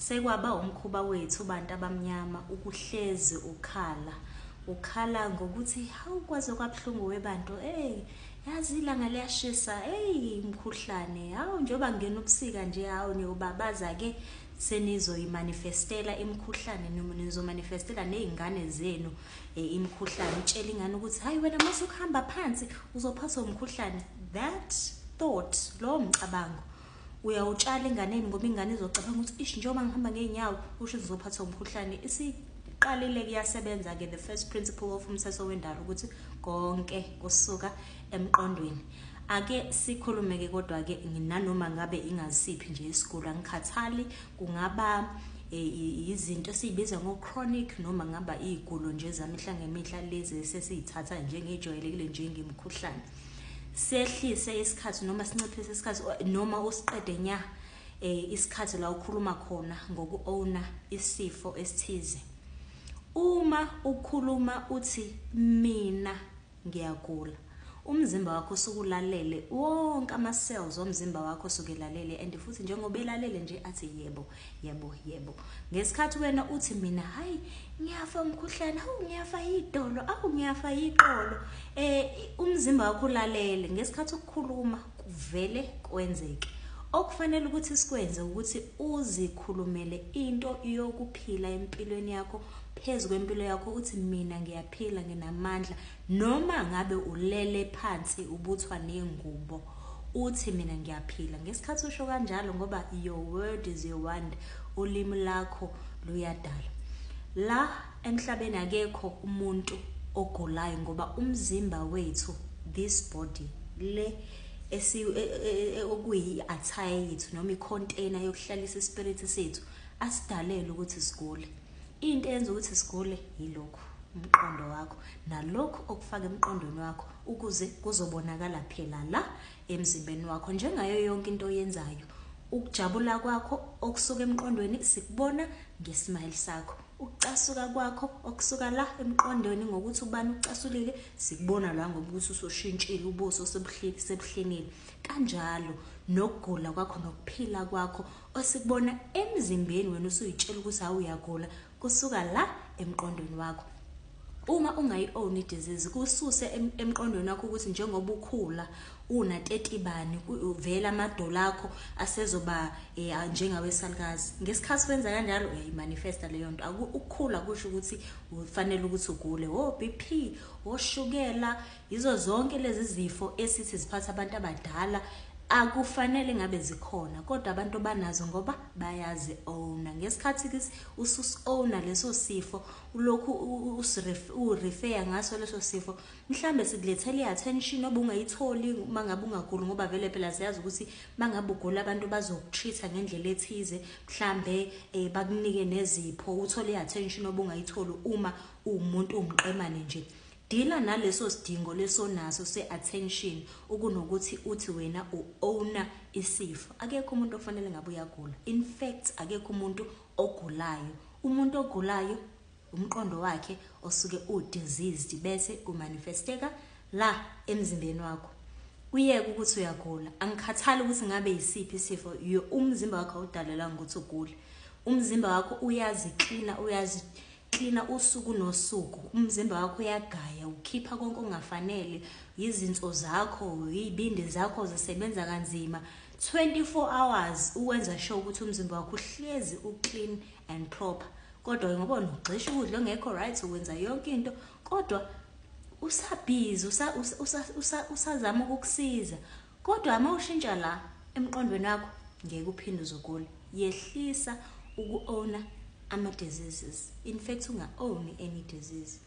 sekwaba umkhuba wethu bantu abamnyama ukuhlezi ukhala ngokuthi awukwazi kwabhlungu webantu yazi ilanga liyashisa umkhuhlane njoba ngena ubusika nje niyobabaza ke senizoyimanifestela imkhuhlane noma nizomanifestela nezingane zenu imkhuhlane utshela ingane ukuthi hayi wena mase ukuhamba phansi uzophathwa umkhuhlane. That thought, lo mcabango uyawutshala enganeni ngoba ingane izocabanga ukuthi ish njengoba ngihamba ngeenyawo usho ngizophathwa umkhuhlane. Isiqalile kuyasebenza ke the first principle of umthetho wendalo ukuthi konke kusuka emqondweni. Ake sikhulume ke kodwa ke nanoma ngabe ingaziphi nje isiguli angikhathali kungaba izinto esibiza ngo chronic noma ngaba izigulo nje zamihla ngemihla lezi sesizithatha njengejwayelekile njengemkhuhlane. Sehlise isikhathi noma sinciphise isikhathi noma usiqede nya isikhathi la ukhuluma khona ngoku-owna isifo esithize. Uma ukhuluma uthi mina ngiyagula, umzimba wakho usukulalele, wonke ama cells omzimba wakho usukelalele and futhi njengoba elalele nje athi yebo. Ngesikhathi wena uthi mina hayi ngiyafa umkhuhlane, ngiyafa idolo, ngiyafa iqolo, umzimba wakho ulalele. Ngesikhathi ukukhuluma kuvele kwenzeke. Okufanele ukuthi sikwenze ukuthi uzikhulumele into yokuphila empilweni yakho, phezulu kwempilo yakho, uthi mina ngiyaphila nginamandla. Noma ngabe ulele phansi ubuthwa nengubo, uthi mina ngiyaphila. Ngesikhathi usho kanjalo ngoba your word is your wand, ulimi lakho luyadala. La emhlabeni akekho umuntu ogulayo ngoba umzimba wethu, this body le okuyi-attire yethu noma i-container yokuhlalisa ispirit sethu asidalele ukuthi sigule. Into eyenza ukuthi sigule yilokho umqondo wakho nalokho okufaka emqondweni wakho ukuze kuzobonakala phela la emzimbeni wakho. Njengayo yonke into oyenzayo, ukujabula kwakho okusuka emqondweni sikubona ngesmile sakho, ukucasuka kwakho okusuka la emqondweni ngokuthi ubani ucasulile sikubona la ngokuthi usoshintshile ubuso sebuhlenile. Kanjalo nokugula kwakho nokuphila kwakho osikubona emzimbeni wena usuyitshela ukuthi awuyagula kusuka la emqondweni wakho. Uma ungayi-own i-disease kususe emqondweni wakho ukuthi njengoba ukhula una 30 bani uvela amadolo akho asezoba njengawesalukazi. Ngesikhathi wenza kanjalo uyayimanifesta leyo nto. Ukukhula kusho ukuthi ufanele ukuthi ugule BP, oshukela, izo zonke lezi zifo esithi ziphatha abantu abadala akufanele ngabe zikhona, kodwa abantu banazo ngoba bayazi owna. Ngesikhathi ususi-owna leso sifo ulokhu urefer ngaso leso sifo, mhlambe sikulethela i-attention obungayitholi mangabe ungaguli ngoba vele phela siyazi ukuthi mangabe ugula abantu bazokutreata ngendlela ethize, mhlambe bakunike nezipho uthole i-attention obungayitholi uma umuntu umqemane nje. Dila naleso sidingo leso naso se-attention ukunokuthi uthi wena u-owna isifo. Akekho umuntu ofanele ngabe uyagula. In fact akekho umuntu ogulayo. Umuntu ogulayo umqondo wakhe osuke u-diseased bese umanifesteka la emzimbeni wakho. Uyeke ukuthi uyagula, angikhathali ukuthi ngabe yisiphi isifo, umzimba wakho udalela ukuthi ugule. Umzimba wakho uyaziklina usuku nosuku. Umzimba wakho uyagaya, ukhipha konke ongafanele, izinso zakho, izibindi zakho zisebenza kanzima 24 hours uwenza sure ukuthi umzimba wakho uhlezi uclean and proper. Kodwa ngoba nogxisha ukudla ongekho right ukwenza yonke into, kodwa usabhizi usazama ukukusiza. Kodwa uma ushintsha la emqondweni wakho ngeke uphinde uzogula. Yehlisa uku-owna ama-diseases. In fact unga-own any disease.